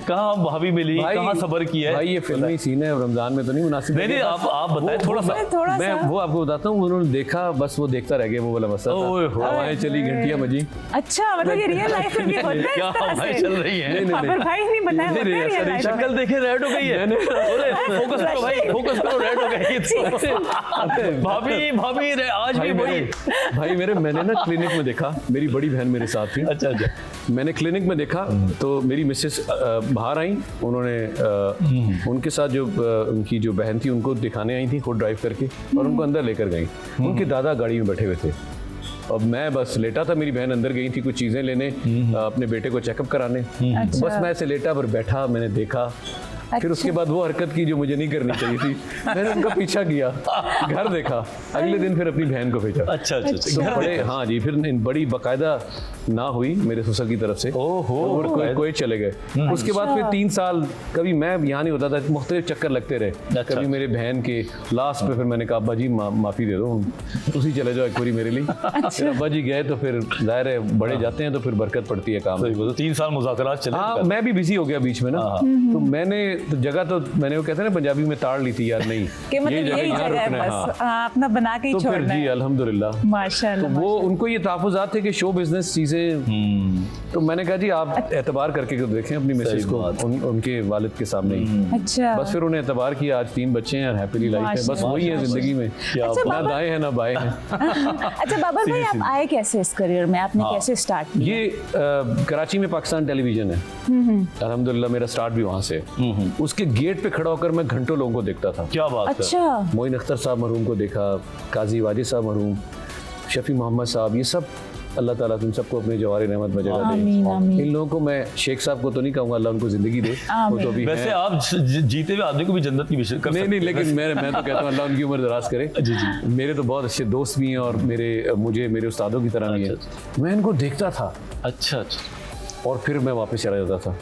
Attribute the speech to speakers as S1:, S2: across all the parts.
S1: कहाँ भाभी मिली, कहाँ सबर किया है?
S2: भाई ये फिल्मी सीन है, रमजान में तो नहीं मुनासिब।
S1: नहीं आप बताएं थोड़ा सा।
S2: मैं वो आपको बताता हूँ, उन्होंने देखा बस वो देखता रह गया, वो वाला मसला था। हवाएं चली घंटियां बजी।
S3: अच्छा मतलब ये रियल लाइफ में भी होता है
S1: क्या हवाएं चल रही है?
S3: नहीं भाई नहीं बताया,
S1: शक्ल देखे रेड हो गई है। फोकस करो भाई, फोकस करो, रेड हो गई। भाभी आज भी वही।
S2: भाई मैंने ना क्लिनिक में देखा, मेरी बड़ी बहन मेरे साथ थी।
S1: अच्छा
S2: मैंने क्लिनिक में देखा तो मेरी मिसेस बाहर आई, उन्होंने उनके साथ जो उनकी जो बहन थी उनको दिखाने आई थी खुद ड्राइव करके, और उनको अंदर लेकर गई। उनके दादा गाड़ी में बैठे हुए थे और मैं बस लेटा था। मेरी बहन अंदर गई थी कुछ चीज़ें लेने, अपने बेटे को चेकअप कराने। बस मैं ऐसे लेटा पर बैठा, मैंने देखा। फिर उसके बाद वो हरकत की जो मुझे नहीं करनी चाहिए थी। मैंने उनका पीछा किया, घर देखा, अगले दिन फिर अपनी बहन को भेजा।
S1: अच्छा
S2: तो बड़े, हाँ जी, फिर बड़ी बाकायदा ना हुई मेरे ससुर की तरफ से। और कोई चले गए। उसके बाद फिर 3 साल कभी मैं यहाँ नहीं होता था, मुख्तलिफ चक्कर लगते रहे। कभी मेरे बहन के, लास्ट पे फिर मैंने कहा अब्बा जी माफ़ी दे दो, तुसी चले जाओ एक बारी मेरे लिए। फिर अब्बा जी गए तो फिर जाहिर है बड़े जाते हैं तो फिर बरकत पड़ती है काम में।
S1: 3 साल मुज़ाकरात चले।
S2: हाँ मैं भी बिजी हो गया बीच में ना, तो मैंने जगह तो मैंने वो कहते हैं ना पंजाबी में ताड़ ली थी यार, नहीं
S3: ये जगह यहाँ रुकना है, अपना बना के ही छोड़ना है।
S2: तो फिर जी अल्हम्दुलिल्लाह
S3: माशाल्लाह।
S2: तो वो उनको ये तहफ़्फ़ुज़ात थे कि शो बिजनेस चीज़ें, तो मैंने कहा जी आप एतबार करके देखें अपनी मिसेज को उनके वालिद के सामने ही।
S3: अच्छा
S2: बस फिर उन्हें एतबार किया, आज 3 बच्चे हैं, हैप्पीली लाइफ है। बस वही है जिंदगी में, ना दाएं है ना बाएं है।
S3: अच्छा बाबर भाई आप आए कैसे इस करियर में, आपने कैसे स्टार्ट किया?
S2: ये कराची में पाकिस्तान टेलीविजन है, अल्हम्दुलिल्लाह मेरा स्टार्ट भी वहाँ से। उसके गेट पे खड़ा होकर मैं घंटों लोगों को देखता था।
S1: क्या बात है।
S3: अच्छा
S2: मोइन अख्तर साहब मरहूम को देखा, काजी वाजिद साहब मरहूम, शफी मोहम्मद साहब, ये सब अल्लाह ताला तुम सबको अपने जवारी रहमत में जगह दे। इन लोगों को मैं, शेख साहब को तो नहीं कहूँगा, अल्लाह उनको जिंदगी दे, वो तो भी
S1: वैसे आप जीते हुए आदमी को भी जन्नत की विश कर सकते हैं।
S2: नहीं लेकिन मैं तो कहता हूँ अल्लाह उनकी उम्र दराज करे। जी मेरे तो बहुत अच्छे दोस्त भी हैं और मेरे उस्तादों की तरह भी हैं। मैं इनको देखता था।
S1: अच्छा
S2: और फिर मैं वापस चला जाता था।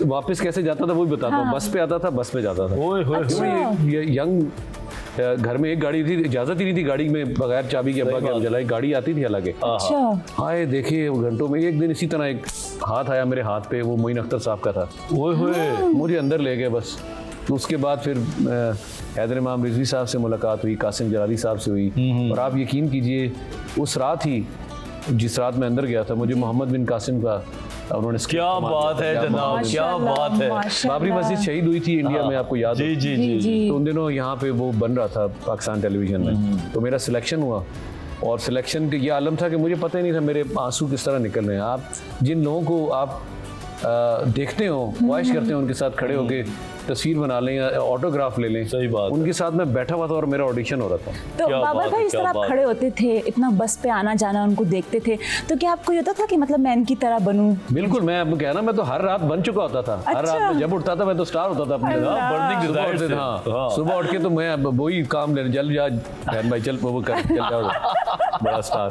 S2: वापस कैसे जाता था वो भी बताता हूँ। बस पे आता था, बस पे जाता था। ये यंग घर में एक गाड़ी थी, इजाजत ही नहीं थी गाड़ी में बगैर चाबी के अब्बा के हम जलाई, गाड़ी आती थी हालांकि।
S3: अच्छा
S2: आए देखे घंटों में, एक दिन इसी तरह एक हाथ आया मेरे हाथ पे, वो मोइन अख्तर साहब का था। मुझे अंदर ले गए बस। तो उसके बाद फिर हैदर इमाम रिजवी साहब से मुलाकात हुई, कासिम जलाली साहब से हुई। और आप यकीन कीजिए उस रात ही जिस रात में अंदर गया था, मुझे मोहम्मद बिन कासिम का उन्होंने,
S1: क्या बात है जनाब, क्या बात है।
S2: बाबरी मस्जिद शहीद हुई थी इंडिया में, आपको याद है?
S1: जी।
S2: तो उन दिनों यहाँ पे वो बन रहा था पाकिस्तान टेलीविजन में, तो मेरा सिलेक्शन हुआ। और सिलेक्शन का ये आलम था कि मुझे पता ही नहीं था मेरे आंसू किस तरह निकल रहे हैं। आप जिन लोगों को आप देखते हो, ख्वाहिश करते हो उनके साथ खड़े होके तस्वीर बना लें या ऑटोग्राफ ले लें,
S1: सही बात,
S2: उनके साथ मैं बैठा हुआ था और मेरा ऑडिशन हो रहा था।
S3: तो बाबर भाई इस तरह आप खड़े होते थे, इतना बस पे आना जाना उनको देखते थे, तो क्या आपको ये होता था कि मतलब मैं इनकी तरह बनूं?
S2: बिल्कुल, मैं आपको कहना, मैं तो हर रात बन चुका होता था। हर रात में जब उठता था मैं तो स्टार होता था अपने। सुबह उठ के तो मैं वही काम ले, जल जा बहन भाई चल वो कर, चल जाओ बड़ा स्टार।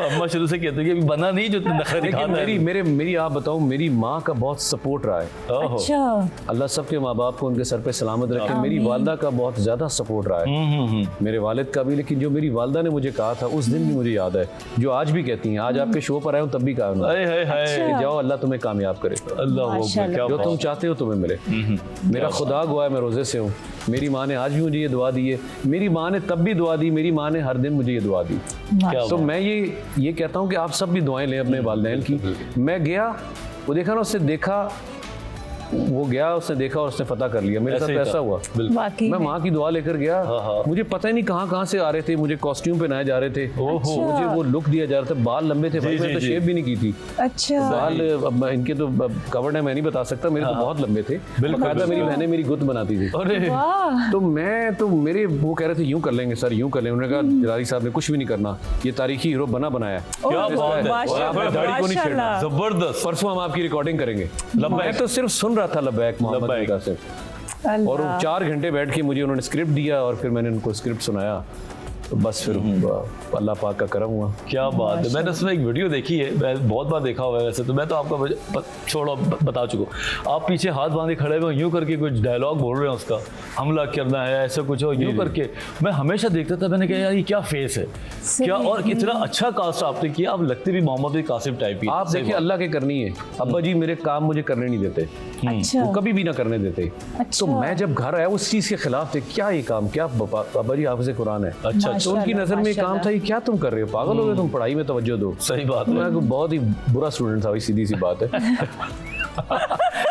S1: अम्मा शुरू से कहते हैं कि बना नहीं जो नखरे दिखाता है।
S2: मेरी आप बताऊं, मेरी माँ का बहुत सपोर्ट रहा है।
S3: अच्छा
S2: अल्लाह सबके माँ बाप को उनके सर पे सलामत रखे। मेरी वालदा का बहुत ज्यादा सपोर्ट रहा है, मेरे वालिद का भी। लेकिन जो मेरी वालदा ने मुझे कहा था उस दिन भी मुझे याद है, जो आज भी कहती हैं, आज आपके शो पर आया हूँ तब भी कहा कि जाओ अल्लाह तुम्हें कामयाब करे, जो तुम चाहते हो तुम्हें मिले। मेरा खुदा गवाह है, मैं रोजे से हूँ। मेरी माँ ने आज भी मुझे ये दुआ दी है, मेरी माँ ने तब भी दुआ दी, मेरी माँ ने हर दिन मुझे ये दुआ दी। तो मैं ये कहता हूँ कि आप सब भी दुआएं लें अपने वालिदैन की। मैं गया, वो देखा ना, उससे देखा, वो गया, उसने देखा और उसने फतह कर लिया। मेरे साथ ऐसा हुआ। मैं माँ की दुआ लेकर गया, मुझे पता ही नहीं कहाँ से आ रहे थे, मुझे कॉस्ट्यूम पहनाए जा रहे थे, मुझे वो लुक दिया जा रहा था। बाल लंबे थे, मैंने तो शेव भी नहीं की थी।
S3: अच्छा
S2: बाल अब इनके तो कवर्ड है, मैं नहीं बता सकता, मेरे तो बहुत लंबे थे। बिल्कुल, मेरी बहनें मेरी गुत बनाती थी। तो मेरे वो कह रहे थे यूं कर लेंगे सर, यूं कर लेंगे। उन्होंने कहा जलाली साहब ने कुछ भी नहीं करना, ये तारीखी हीरो बनाया। दाढ़ी को नहीं छेड़ना, जबरदस्त। परसों हम आपकी रिकॉर्डिंग करेंगे। मैं तो सिर्फ सुन रहा था लब्बैक मोहम्मद बिन कासिम। और 4 घंटे बैठ के मुझे उन्होंने स्क्रिप्ट दिया और फिर मैंने उनको स्क्रिप्ट सुनाया। तो बस फिर अल्लाह पाक का करम हुआ।
S1: क्या बात है। मैंने उसमें एक वीडियो देखी है, मैं बहुत बार देखा हुआ है वैसे तो, मैं तो आपका छोड़ो बता चुका, आप पीछे हाथ बांधे खड़े हुए यूं करके कुछ डायलॉग बोल रहे हैं, उसका हमला करना है ऐसा कुछ हो यूं करके, मैं हमेशा देखता था, मैंने कहा यार ये क्या फेस है क्या, और कितना अच्छा कास्ट आपने किया, आप लगते भी मोहम्मद बिन कासिम टाइप ही।
S2: आप देखिए अल्लाह के करनी है, अब्बा जी मेरे काम मुझे करने नहीं देते,
S3: अच्छा
S2: वो कभी भी ना करने देते।
S3: अच्छा।
S2: तो मैं जब घर आया उस चीज के खिलाफ थे, क्या ये काम, क्या अब्बा जी हाफिज़ कुरान है,
S1: अच्छा
S2: तो उनकी नजर में काम था ये क्या तुम कर रहे हो, पागल हो गए तुम, पढ़ाई में तवज्जो दो।
S1: सही बात है।
S2: मैं बहुत ही बुरा स्टूडेंट था, वही सीधी सी बात है।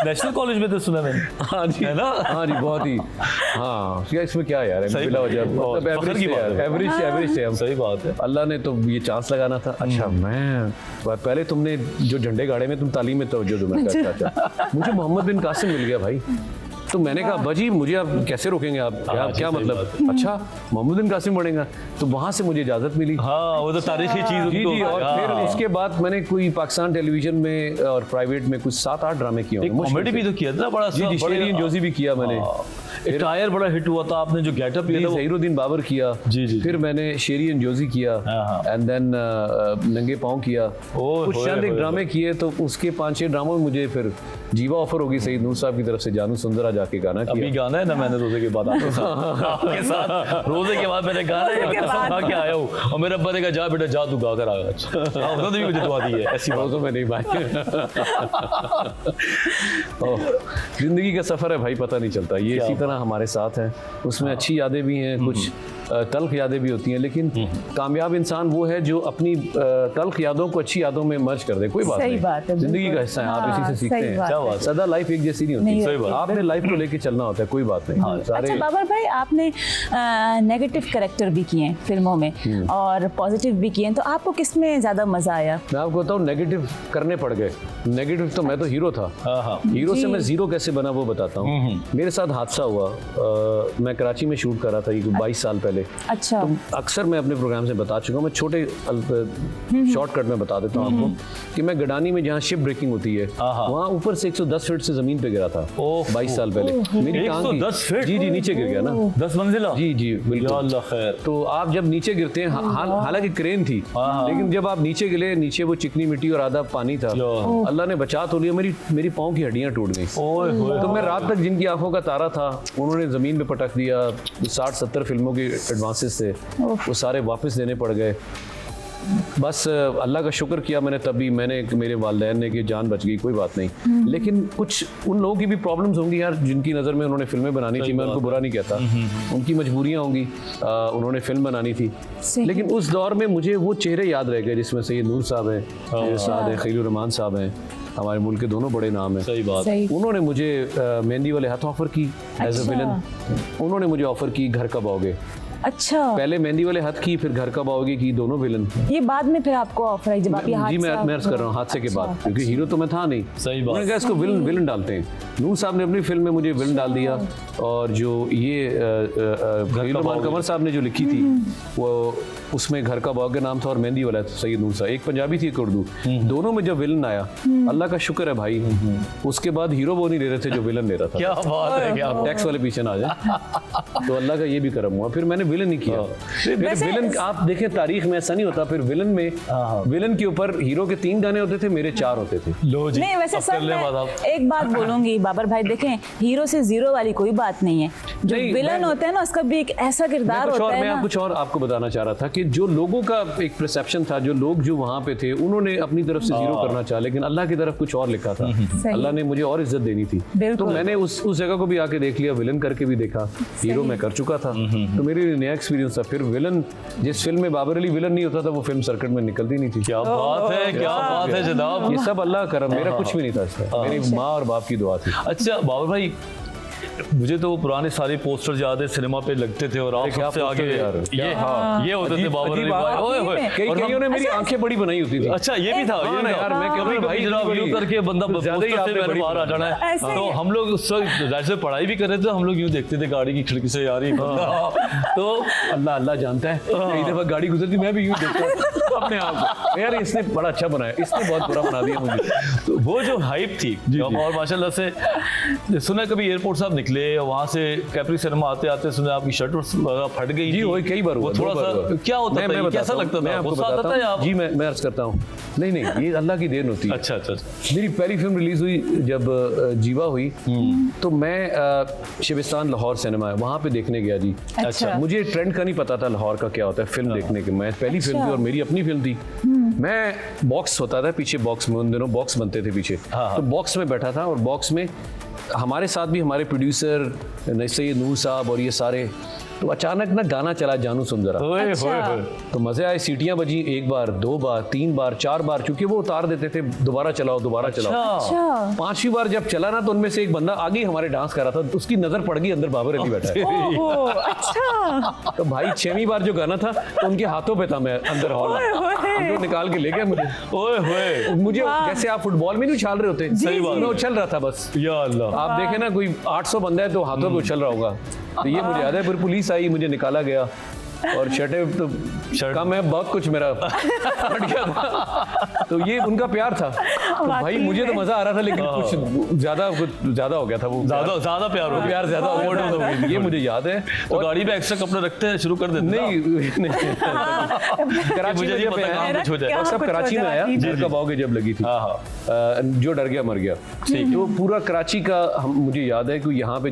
S1: नेशनल कॉलेज में तो सुना मैंने।
S2: हाँ जी,
S1: है ना?
S2: हाँ जी, बहुत ही। हाँ क्या इसमें क्या है यार,
S1: सही
S2: बिला
S1: बात है।
S2: वजह
S1: बहुत
S2: मतलब
S1: फख्र की बात है।
S2: एवरेज थे हम।
S1: सही बात है।
S2: अल्लाह ने तो ये चांस लगाना था। अच्छा मैं पहले तुमने जो झंडे गाड़े में तुम तालीम में तवज्जो दो, मैं कहा अच्छा मुझे मोहम्मद बिन कासिम मिल गया भाई, तो मैंने कहा अब्बा जी मुझे आप कैसे रोकेंगे, आप क्या मतलब, अच्छा मोहम्मद बिन कासिम बढ़ेगा, तो वहाँ से मुझे इजाज़त मिली।
S1: हाँ वो तो तारीखी चीज़
S2: जी
S1: उनको।
S2: जी, और फिर उसके बाद मैंने कोई पाकिस्तान टेलीविजन में और प्राइवेट में कुछ 7-8 ड्रामे किए
S1: एक
S2: होंगे।
S1: कॉमेडी भी तो किया था बड़ा।
S2: जी जी, शेरियन जोशी भी किया मैंने,
S1: एक टायर बड़ा हिट हुआ था, आपने जो गेटअप लिया था वो।
S2: ज़हीरुद्दीन बाबर किया,
S1: जी, जी,
S2: फिर मैंने शेरियन जोशी किया,
S1: हाँ।
S2: एंड देन नंगे पाँव किया, कुछ चंद एक ड्रामे किए, तो उसके 5-6 ड्रामों में मुझे फिर जीवा ऑफर होगी सईद नूर साहब की तरफ से, जानू सुंदरा जाके गाना
S1: अभी
S2: किया।
S1: गाना है ना, मैंने रोजे के बाद आपके साथ रोजे के बाद मैंने गाना है, कसम खा के आया हूँ, और मेरे अब्बा ने कहा जा बेटा जा तू गा कर आया। अच्छा उन्होंने भी मुझे दुआ दी है, ऐसी बात
S2: तो मैं नहीं भाई। जिंदगी का सफर है भाई, पता नहीं चलता, ये इसी तरह हमारे साथ है, उसमें अच्छी यादें भी हैं, कुछ तल्ख यादें भी होती हैं, लेकिन कामयाब इंसान वो है जो अपनी तल्ख यादों को अच्छी यादों में मर्ज कर दे। कोई बात
S3: सही
S2: नहीं,
S3: बात है,
S2: जिंदगी
S3: बिल्कुल।
S2: का हिस्सा है, आप इसी से
S3: हाँ,
S2: सीखते
S3: सही
S2: हैं।
S3: बात
S2: क्या
S3: है।
S2: बात, सदा लाइफ एक जैसी नहीं होती,
S3: नहीं
S1: सही बात।
S2: आपने लाइफ को लेके चलना होता है, कोई बात नहीं।
S3: अच्छा बाबर भाई, आपने नेगेटिव कैरेक्टर भी किए हैं फिल्मों में और पॉजिटिव भी किए हैं, तो आपको किस में ज्यादा मजा आया?
S2: मैं आपको बताऊँ, नेगेटिव करने पड़ गए। नेगेटिव तो मैं तो हीरो था, हीरो से मैं जीरो कैसे बना वो बताता हूँ। मेरे साथ हादसा हुआ, मैं कराची में शूट कर रहा था, ये 22 साल पहले।
S3: अच्छा।
S2: तो अक्सर मैं अपने प्रोग्राम से बता चुका हूँ, मैं छोटे शॉर्टकट में बता देता हूँ आपको कि मैं गडानी में जहाँ शिप ब्रेकिंग होती है वहाँ ऊपर से 110 फीट से जमीन पे गिरा था 22 साल पहले। मेरी टांग
S1: 110 फीट?
S2: जी जी नीचे गिर गया ना,
S1: 10 मंजिला।
S2: जी जी
S1: या
S2: बिल्कुल।
S1: अल्लाह खैर।
S2: तो आप जब नीचे गिरते हैं, हालांकि क्रेन थी, लेकिन जब आप नीचे गिरे, नीचे वो चिकनी मिट्टी और आधा पानी था, अल्लाह ने बचा तो लिया, मेरी पाँव की हड्डियाँ टूट गई। तो मैं रात तक जिनकी आंखों का तारा था उन्होंने जमीन पे पटक दिया, 60-70 फिल्मों के एडवांसेस थे वो सारे वापस देने पड़ गए। बस अल्लाह का शुक्र किया मैंने, तभी मेरे वालिदैन ने कि जान बच गई, कोई बात नहीं। लेकिन कुछ उन लोगों की भी प्रॉब्लम्स होंगी यार, जिनकी नज़र में उन्होंने फिल्में बनानी थी, मैं उनको बुरा नहीं कहता, उनकी मजबूरियाँ होंगी, उन्होंने फिल्म बनानी थी। लेकिन उस दौर में मुझे वो चेहरे याद रह गए जिसमें सैयद नूर साहब हैं, मेरे साथ हैं खलीलुर रहमान साहब हैं, हमारे मुल्क के दोनों बड़े नाम हैं।
S1: सही बात।
S2: उन्होंने मुझे मेहंदी वाले हाथ ऑफर की एज अ विलन, उन्होंने मुझे ऑफर की घर कब आओगे।
S3: अच्छा,
S2: पहले मेहंदी वाले हाथ की, फिर घर कब आओगे की, दोनों विलन।
S3: ये बाद में फिर आपको ऑफर आई जब आप ये
S2: जी मैं
S3: हादसा
S2: अर्ज कर रहा हूँ हादसे के बाद,
S3: अच्छा,
S2: क्योंकि हीरो तो मैं था नहीं।
S1: सही बात।
S2: उन्होंने कहा इसको विलन डालते हैं। नूर साहब ने अपनी फिल्म में मुझे विलन डाल दिया, और जो ये खलील रहमान कमर साहब ने जो लिखी थी वो उसमें घर का बाग का नाम था और मेहंदी वाला सैयद नूर साहब, एक पंजाबी थी एक उर्दू, दोनों में जब विलन आया अल्लाह का शुक्र है भाई, उसके बाद हीरो वो नहीं ले रहे थे जो विलन ले रहा था।
S1: क्या बात है, क्या
S2: टैक्स वाले पीछे ना आ जाए। तो अल्लाह का ये भी करम हुआ, फिर मैंने विलन ही किया। विलन आप देखें तारीख में ऐसा नहीं होता, फिर विलन में विलन के ऊपर हीरो के 3 गाने होते थे, मेरे 4 होते थे।
S1: लो जी,
S3: नहीं वैसे
S1: अब
S3: सर
S1: कर ले बात आप।
S3: मैं एक बात बोलूंगी बाबर भाई, देखें हीरो से जीरो वाली कोई बात नहीं है, जो
S2: नहीं,
S3: विलन होता है ना उसका भी एक ऐसा किरदार होता है ना।
S2: मैं कुछ और आपको बताना चाह रहा था कि जो लोगों का एक परसेप्शन था, जो लोग जो वहाँ पे थे उन्होंने अपनी तरफ से जीरो करना चाहा, लेकिन अल्लाह की तरफ कुछ और लिखा था। अल्लाह ने मुझे और इज्जत देनी थी, तो मैंने उस जगह को भी आके देख लिया, विलन करके भी देखा, हीरो मैं कर चुका था, तो मेरे लिए नया एक्सपीरियंस था। फिर विलन, जिस फिल्म में बाबर अली विलन नहीं होता था वो फिल्म सर्किट में निकलती नहीं थी।
S1: क्या बात है, क्या बात है जनाब।
S2: ये सब अल्लाह का करम, मेरा कुछ भी नहीं था इसमें, मेरी माँ और बाप की दुआ थी।
S1: अच्छा बाबर भाई, मुझे तो वो पुराने सारे पोस्टर याद है, सिनेमा पे लगते थे और आप सबसे आगे ये होते थे बाबर अली भाई। ओए होए,
S2: कईयों ने मेरी आंखें बड़ी बनाई होती थी।
S1: अच्छा ये भी था, ये
S2: ना यार, मैं कभी
S1: भाई जनाब यूं करके बंदा पोस्टर से मेरे बाहर आ जाना है, तो हम लोग उस वक्त जैसे पढ़ाई भी कर रहे थे, हम लोग यूं देखते थे गाड़ी की खिड़की से यार, तो
S2: अल्लाह अल्लाह जानता है, कई दफा गाड़ी गुजरती मैं भी यूं देखता हूं अपने आप को, यार इसने बड़ा अच्छा बनाया, इसने बहुत बुरा बना दिया मुझे।
S1: तो वो जो हाइप थी, और माशाल्लाह से सुना कभी एयरपोर्ट साहब निकले, वहाँ से कैप्री सिनेमा आते आते सुने आपकी शर्ट फट गई
S2: जी,
S1: थी।
S2: वही कई बार हुआ,
S1: वो
S2: दो
S1: थोड़ा
S2: बार
S1: सा
S2: हुआ।
S1: क्या होता था, कैसा लगता
S2: मैं
S1: था,
S2: आपको
S1: गुस्सा आता
S2: बताता
S1: था या
S2: हूँ।
S1: आप?
S2: जी, मैं अर्ज करता हूँ। नहीं, ये अल्लाह की देन होती है।
S1: अच्छा अच्छा अच्छा।
S2: मेरी पहली फिल्म रिलीज हुई जब जीवा हुई, तो मैं शिविस्तान लाहौर सिनेमा है वहाँ पे देखने गया जी।
S3: अच्छा।
S2: मुझे ट्रेंड का नहीं पता था लाहौर का क्या होता है फिल्म देखने के। मैं पहली फिल्म थी और मेरी अपनी फिल्म थी। मैं बॉक्स होता था पीछे, बॉक्स में उन दिनों बॉक्स बनते थे पीछे, तो बॉक्स में बैठा था और बॉक्स में हमारे साथ भी हमारे प्रोड्यूसर सैयद नूर साहब और ये सारे। तो अचानक ना गाना चला जानू सुन जरा,
S1: ओए
S3: अच्छा।
S1: होए होए।
S2: तो मजे आए। सीटियां बजी 1 बार 2 बार 3 बार 4 बार, क्योंकि वो उतार देते थे दोबारा चलाओ दोबारा चलाओ।
S1: अच्छा।
S3: अच्छा।
S2: 5वीं बार जब चला ना तो उनमें से एक बंदा आगे ही हमारे डांस कर रहा था, उसकी नजर पड़ गई अंदर बाबर अली बैठा है।
S3: ओहो, अच्छा।
S2: तो भाई 6वीं बार जो गाना था तो उनके हाथों पे था, मैं अंदर हॉल
S3: ओए होए।
S2: जो निकाल के ले गया मुझे।
S1: ओए होए,
S2: मुझे
S3: वाह।
S2: जैसे आप फुटबॉल में नहीं उछाल रहे होते,
S3: सही बात।
S2: मैं उछल रहा था बस।
S1: या अल्लाह।
S2: आप देखें ना कोई 800 बंदा है तो हाथों पे उछल रहा होगा। तो ये मुझे याद है। फिर पुलिस आई, मुझे निकाला गया और शर्टें तो
S1: शर्ट-
S2: कम है, बहुत कुछ मेरा फट गया था। तो ये उनका प्यार था। तो भाई
S3: वाकई
S2: मुझे तो
S3: में।
S2: मजा आ रहा था, लेकिन कुछ ज्यादा हो गया था वो
S1: ज्यादा प्यार हो गया।
S2: प्यार ज्यादा हो
S3: बहुत
S2: गया था।
S3: ज्यादा।
S2: ये मुझे याद है।
S1: तो गाड़ी में एक्स्ट्रा कपड़े रखते हैं, शुरू कर देते हैं
S2: नहीं कराची
S1: मुझे
S2: में
S1: नहीं
S2: जब
S1: पता
S2: आया,
S1: कहाँ कुछ हो जाए।
S3: क्या
S2: सब
S3: कुछ
S2: कराची
S3: हो
S2: में आया,
S3: जाती।
S2: घर कब आओगे जब लगी थी।
S1: हाँ हाँ।
S2: जो डर गया मर गया। तो पूरा कराची का मुझे याद है कि यहाँ पे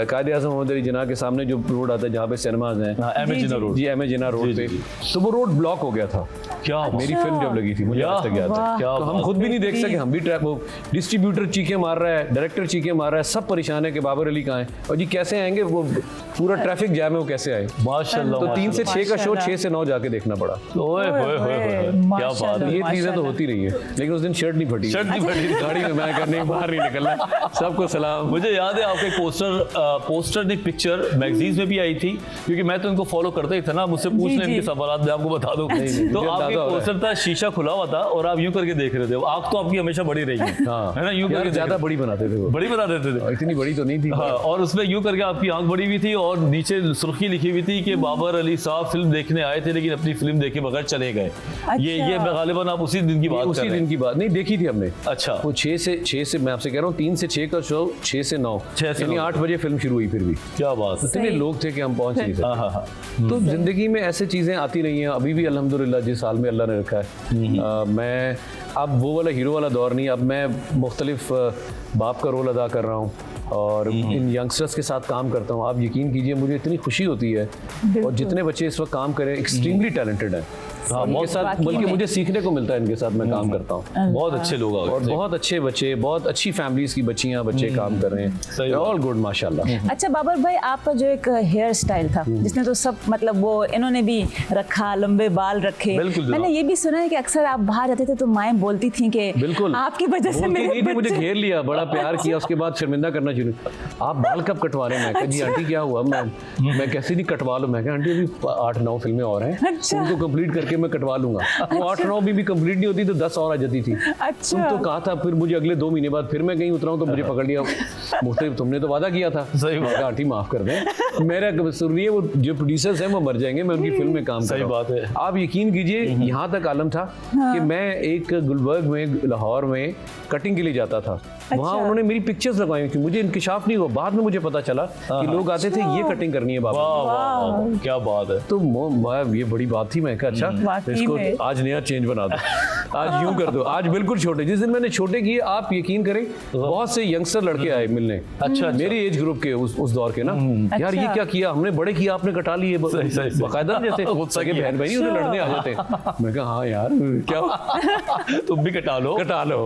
S2: कायदे आज़म मोहम्मद अली जिन्ना के सामने जो रोड आता है जहाँ पे सिनेमाज हैं,
S1: हाँ, एम ए जिन्ना रोड।
S2: जी एम ए जिन्ना रोड
S1: जी,
S2: पे,
S1: जी,
S2: तो वो रोड ब्लॉक हो गया था।
S1: क्या बात।
S2: मेरी फिल्म जब लगी थी, मुझे
S1: या,
S2: आज तक याद है।
S3: वाह।
S1: क्या
S2: तो हम
S1: बात।
S2: खुद भी नहीं देख सके, हम भी वो डिस्ट्रीब्यूटर चीखें मार रहा है, डायरेक्टर चीखें मार रहा है, सब परेशान है कि बाबर अली कहाँ है और जी कैसे आएंगे, वो पूरा ट्रैफिक जैम है, वो कैसे आए।
S1: माशाल्लाह।
S2: तो 3 से 6 का शो
S3: माशाल्लाह।
S2: 6 से 9 जाके देखना पड़ा।
S1: ओए होए होए होए, क्या बात
S3: माशाल्लाह।
S1: है।
S2: ये चीजें तो होती रही है, लेकिन उस दिन शर्ट नहीं फटी।
S1: शर्ट नहीं फटी।
S2: गाड़ी में मैं करने बाहर नहीं निकलना। सबको सलाम।
S1: मुझे याद है आपका एक पोस्टर नहीं, पिक्चर मैगजीन्स में भी आई थी, क्योंकि मैं तो इनको फॉलो करता ही था ना, मुझसे पूछ
S3: जी,
S1: लें इनके
S3: जी।
S1: सवाल मैं आपको बता दूं।
S2: नहीं,
S1: तो
S2: मुझे
S1: आपके
S2: अंदाजा हो रहा है।
S1: पोस्टर था, शीशा खुला हुआ था और आप यूं करके देख रहे थे। आंख तो आपकी हमेशा बड़ी रही है,
S2: हाँ।
S1: है ना, यूं
S2: यार
S1: करके
S2: ज्यादा बड़ी बनाते थे वो,
S1: बड़ी बता देते थे।
S2: इतनी बड़ी तो नहीं थी।
S1: हाँ, और उसमें यूं करके आपकी आंख बड़ी हुई थी और नीचे सुर्खी लिखी हुई थी कि बाबर अली साहब फिल्म देखने आए थे लेकिन अपनी फिल्म देखे बगैर चले गए। ये गालिबन आप उसी दिन की बात कर
S2: उसी
S1: रहे
S2: दिन
S1: हैं।
S2: की बात नहीं देखी थी हमने।
S1: अच्छा।
S2: वो 6 से मैं आपसे कह रहा हूँ 3 से 6 का शो, 6 से 9
S1: 6 से
S2: यानी
S1: 9
S2: 8 बजे फिल्म शुरू हुई। फिर भी
S1: क्या बात है।
S2: इतने लोग थे कि हम पहुंच नहीं
S1: हाँ
S2: सकते।
S1: हाँ हाँ।
S2: तो जिंदगी में ऐसे चीजें आती रही हैं, अभी भी अल्हम्दुलिल्लाह जिस हाल में अल्लाह ने रखा है। मैं अब वो वाला हीरो वाला दौर नहीं, अब मैं मुख्तलिफ बाप का रोल अदा कर रहा हूँ और इन यंगस्टर्स के साथ काम करता हूँ। आप यकीन कीजिए मुझे इतनी खुशी होती है। और जितने बच्चे इस वक्त काम करें एक्सट्रीमली टैलेंटेड हैं।
S1: हाँ,
S2: इनके
S1: बहुत
S2: साथ
S3: वाकई
S2: बल्कि
S3: में।
S2: मुझे सीखने को मिलता है, इनके साथ मैं काम करता हूँ।
S1: बहुत अच्छे लोग आ
S2: और
S1: गए।
S2: बहुत अच्छे बच्चे, बहुत अच्छी फैमिलीज की बच्चियाँ बच्चे काम कर रहे
S1: सही
S2: हैं।
S1: बात।
S2: ऑल गुड माशाल्लाह।
S3: अच्छा बाबर भाई, आपका जो एक हेयर स्टाइल था जिसने तो सब मतलब वो इन्होंने भी रखा, लंबे बाल रखे।
S1: बिल्कुल,
S3: मैंने ये भी सुना है कि अक्सर आप बाहर जाते थे तो माएं बोलती थी कि
S2: बिल्कुल
S3: आपकी वजह से
S2: बोलती
S3: मेरे
S2: नहीं थी, मुझे
S3: बच्चे-
S2: घेर लिया, बड़ा प्यार किया, उसके बाद शर्मिंदा करना शुरू। आप बाल कब कटवा रहे हैं? मैं कहा जी आंटी क्या हुआ, मैं कैसे नहीं कटवा लूँ। मैं कहा आंटी अभी 8-9 फिल्में और हैं,
S3: अच्छा।
S2: उनको कंप्लीट करके मैं कटवा लूंगा। वो 8-9 भी कंप्लीट नहीं होती तो 10 और आ जाती थी।
S3: अच्छा।
S2: तुम तो कहा था, फिर मुझे अगले 2 महीने बाद फिर मैं कहीं उतरा हूं तो मुझे पकड़ लिया। मुख्तलिफ तुमने तो वादा किया था।
S1: सही बात।
S2: मैं कहा, आंटी माफ कर दें, मेरा कसूर नहीं है, वो जो प्रोड्यूसर्स हैं वो मर जाएंगे, मैं उनकी फिल्म में काम कर
S1: सही
S2: रहा हूं।
S1: बात है।
S2: आप यकीन कीजिए यहाँ तक आलम था कि मैं एक गुलबर्ग में, लाहौर में कटिंग के लिए जाता था। वहाँ उन्होंने मेरी पिक्चर्स लगवाई थी, मुझे इंकिशाफ नहीं हुआ, बाद में मुझे पता चला कि लोग आते थे ये कटिंग करनी है बाबा।
S1: वाह वाह वाह, क्या बात है।
S2: तो ये बड़ी बात थी। मैं कहा अच्छा
S3: वाकई
S2: इसको
S3: में।
S2: आज नया चेंज बना दो, आज यूं कर दो, आज बिल्कुल छोटे। जिस दिन मैंने छोटे किए, आप यकीन करें बहुत से यंगस्टर लड़के आए मिलने।
S1: अच्छा।
S2: मेरी एज ग्रुप के उस दौर के ना, यार ये
S3: अच्छा।
S2: क्या किया हमने, बड़े किया आपने, कटा लिए
S1: सही, सही, सही।
S2: बाकायदा जैसे
S1: गुस्सा
S2: सगे
S1: किया।
S2: बहन भाई उन्हें लड़ने आ जाते हैं। मैं कहा हाँ यार क्या
S1: तुम भी कटा लो।
S2: कटा लो,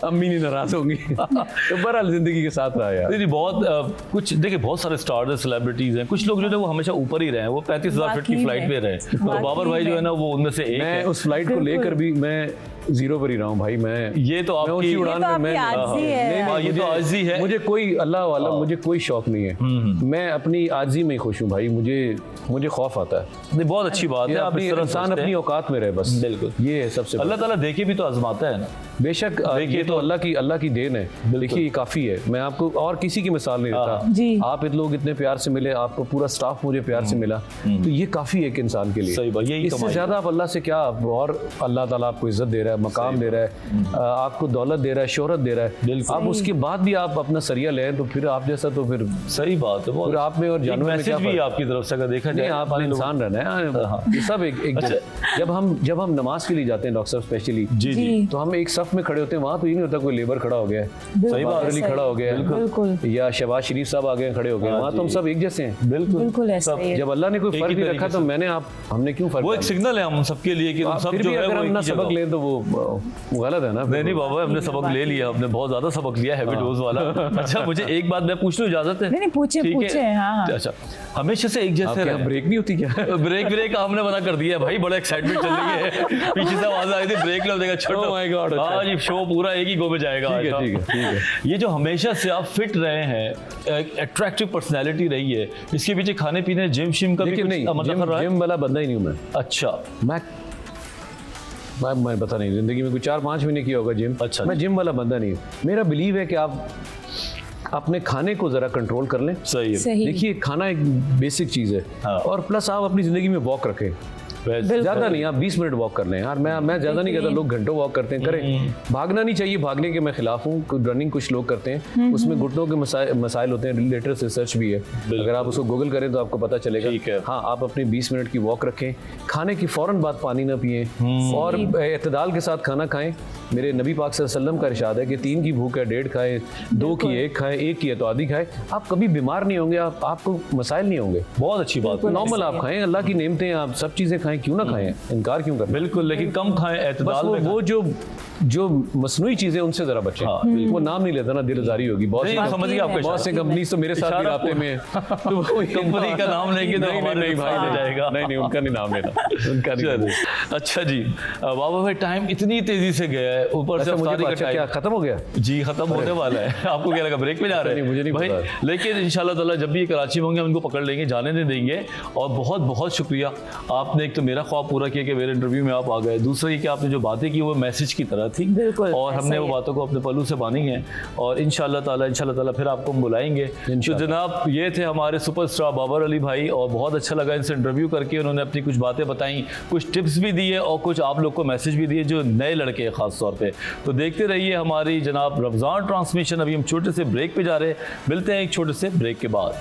S2: अम्मी नहीं नाराज होंगी। तो बहरहाल जिंदगी के साथ रहा यार।
S1: नहीं बहुत कुछ देखिए, बहुत सारे स्टार्स हैं, सेलिब्रिटीज हैं, कुछ लोग जो है वो हमेशा ऊपर ही रहे हैं, वो 35,000 फीट की
S3: वाकई
S1: फ्लाइट
S3: में।
S1: पे रहे। तो
S3: वाकई
S1: बाबर भाई जो है ना वो उनमें से एक
S2: मैं
S1: है।
S2: उस फ्लाइट को लेकर भी मैं 0 पर ही रहा हूँ भाई। मैं
S1: ये तो
S2: मैं
S1: आपकी
S2: उसी उड़ान
S3: ये तो
S2: में मैं
S3: आपकी आजी
S2: नहीं,
S3: है।
S2: नहीं,
S1: हाँ, ये तो
S2: मुझे-
S1: आजी है।
S2: मुझे कोई अल्लाह वाला, मुझे कोई शौक नहीं है। मैं अपनी आजी में ही खुश हूँ भाई। मुझे खौफ आता है।
S1: नहीं, बहुत अच्छी बात
S2: ये
S1: है, आप
S2: अपनी
S1: इस तरह
S2: इंसान
S1: सोचते
S2: अपनी
S1: हैं।
S2: औकात में रहे बस।
S1: बिल्कुल।
S2: ये है सबसे
S1: अल्लाह ताला देखे भी तो आजमाता है ना।
S2: बेशक ये तो अल्लाह की देन है। देखिए ये काफ़ी है, मैं आपको और किसी की मिसाल नहीं देता।
S3: जी।
S2: आप लोग इतने प्यार से मिले, आपको पूरा स्टाफ मुझे प्यार से मिला, तो ये काफ़ी है एक इंसान के लिए।
S1: सही बात, यही
S2: इससे
S1: कमाई है।
S2: ज़्यादा आप अल्लाह से क्या, और अल्लाह ताला आपको इज्जत दे रहा है, है, मकाम दे रहा है, आपको दौलत दे रहा है, शोहरत दे रहा है,
S1: बिल्कुल।
S2: अब उसके बाद भी आप अपना सरिया लें तो फिर आप जैसा तो फिर
S1: सही बात है, बहुत
S2: फिर आप में और जानवर में
S1: मैसेज
S2: क्या
S1: भी
S2: फर्क?
S1: आपकी तरफ से अगर देखा
S2: नहीं,
S1: जाए
S2: आपने इंसान रहना है, ये सब एक जब हम नमाज के लिए जाते हैं डॉक्टर साहब स्पेशली,
S1: जी जी
S2: तो हम एक सफ में खड़े होते हैं, वहाँ तो ये नहीं होता कोई लेबर खड़ा हो गया है,
S3: सही
S1: बात है,
S2: अली खड़ा हो गया है,
S3: बिल्कुल
S2: या शहबाज शरीफ साहब आगे खड़े हो गए, वहाँ तो हम सब एक जैसे हैं।
S3: बिल्कुल ऐसा ही है।
S2: जब अल्लाह ने कोई
S1: एक
S2: फर्क
S1: ही
S2: नहीं
S1: तरीके
S2: रखा तो हमने क्यों फर्क
S1: वो एक
S2: डाला?
S1: सिग्नल है हम सबके लिए कि हम सब
S2: फिर
S1: जो
S2: भी
S1: है
S2: अगर
S1: वो
S2: हम
S1: एक
S2: ना
S1: ही
S2: सबक
S1: जगह।
S2: लें तो वो गलत है ना।
S1: नहीं नहीं बाबा, हमने सबक ले लिया, हमने बहुत ज्यादा सबक लिया हैवी डोज वाला। अच्छा मुझे एक बात मैं पूछ लूं, इजाजत है?
S3: नहीं पूछे
S1: ठीक है?
S3: पूछे, हाँ
S1: अच्छा हमेशा से एक जैसे
S2: आपके यहाँ
S1: रहे।
S2: ब्रेक नहीं होती क्या?
S1: ब्रेक हमने मना कर दिया है भाई, बड़ा एक्साइटमेंट चल रही है। पीछे से आवाज आई थी ब्रेक लो, देखा छोड़ो।
S2: Oh my God, अच्छा।
S1: आज ये शो पूरा एक ही गो में जाएगा।
S2: ठीक है,
S1: आज,
S2: ठीक है, ठीक है।
S1: ये जो हमेशा से आप फिट रहे हैं, एक अट्रैक्टिव पर्सनैलिटी रही है, इसके पीछे खाने पीने जिम शिम का भी
S2: लेकिन
S1: कुछ
S2: नहीं,
S1: मतलब रहा है?
S2: जिम वाला बंदा ही नहीं हूँ मैं।
S1: अच्छा
S2: मैं पता नहीं, जिंदगी में कुछ 4-5 महीने किया होगा जिम।
S1: अच्छा।
S2: मैं जिम वाला बंदा नहीं हूँ। मेरा बिलीव है कि आप अपने खाने को जरा कंट्रोल कर लें।
S1: सही है।
S3: सही
S2: देखिए खाना एक बेसिक चीज़ है,
S1: हाँ।
S2: और प्लस आप अपनी ज़िंदगी में वॉक रखें।
S1: वैसे-
S2: ज़्यादा नहीं, आप 20 मिनट वॉक कर लें यार। मैं ज़्यादा नहीं कहता, लोग घंटों वॉक करते हैं, करें। भागना नहीं चाहिए, भागने के मैं खिलाफ हूँ। रनिंग कुछ लोग करते हैं, उसमें घुटनों के मसाइल होते हैं, लेटेस्ट रिसर्च भी है, अगर आप उसको गूगल करें तो आपको पता चलेगा।
S1: ठीक है।
S2: हाँ, आप अपनी 20 मिनट की वॉक रखें, खाने की फ़ौरन बाद पानी ना पिएं, और एतदाल के साथ खाना खाएं। मेरे नबी पाक सल्लल्लाहु अलैहि वसल्लम का इरशाद है कि 3 की भूख है 1.5 खाएं, 2 की 1 खाएं, 1 की है तो आधी खाएं। आप कभी बीमार नहीं होंगे, आपको मसाइल नहीं होंगे।
S1: बहुत अच्छी बात है।
S2: नॉर्मल आप खाएं, अल्लाह की नेमतें, आप सब चीज़ें खाएं, क्यों ना खाएं, इनकार क्यों करें?
S1: बिल्कुल, लेकिन कम खाएं,
S2: बस
S1: एतदाल में
S2: वो जो मसनूई चीजें उनसे जरा बचें।
S1: हाँ,
S2: वो नाम नहीं लेता ना, दिलदारी होगी। बहुत
S1: नहीं,
S2: सी
S1: समझ गया आपका
S2: बहुत से
S1: इशारा।
S2: कंपनी तो मेरे साथ भी
S1: इशारा
S2: राब्ते में है। तो वो
S1: कंपनी का नाम लेंगे तो
S2: नहीं,
S1: हमारे
S2: नहीं
S1: नुकसान
S2: भाई
S1: हो जाएगा।
S2: नहीं, उनका नहीं नाम लेना, उनका नहीं
S1: चलिए।
S2: नाम।
S1: अच्छा जी, बाबा भाई टाइम इतनी तेजी से गया है, ऊपर से
S2: अच्छा, मुझे
S1: अफ्तारी का
S2: अच्छा,
S1: टाइम
S2: क्या खत्म हो गया?
S1: जी खत्म होने वाला है। आपको क्या लगा ब्रेक पे जा रहे हैं?
S2: नहीं, मुझे नहीं
S1: भाई,
S2: पता।
S1: लेकिन इंशाल्लाह ताला जब भी ये कराची में होंगे हम इनको पकड़ लेंगे, जाने नहीं देंगे। और बहुत बहुत शुक्रिया, आपने एक तो मेरा ख्वाब पूरा किया कि मेरे इंटरव्यू में आप आ गए, दूसरा ये कि आपने जो बातें की वो मैसेज की तरह थी,
S3: बिल्कुल,
S1: और
S3: ऐसा
S1: हमने
S3: ही
S1: वो
S3: है।
S1: बातों को अपने पल्लू से बानी है। और इंशाल्लाह ताला फिर आपको हम बुलाएंगे। तो जनाब ये थे हमारे सुपरस्टार बाबर अली भाई, और बहुत अच्छा लगा इनसे इंटरव्यू करके। उन्होंने अपनी कुछ बातें बताई, कुछ टिप्स भी दिए, और कुछ आप लोग को मैसेज भी दिए जो नए लड़के हैं ख़ास तौर पे। तो देखते रहिए हमारी जनाब रमज़ान ट्रांसमिशन। अभी हम छोटे से ब्रेक पे जा रहे हैं, मिलते हैं एक छोटे से ब्रेक के बाद।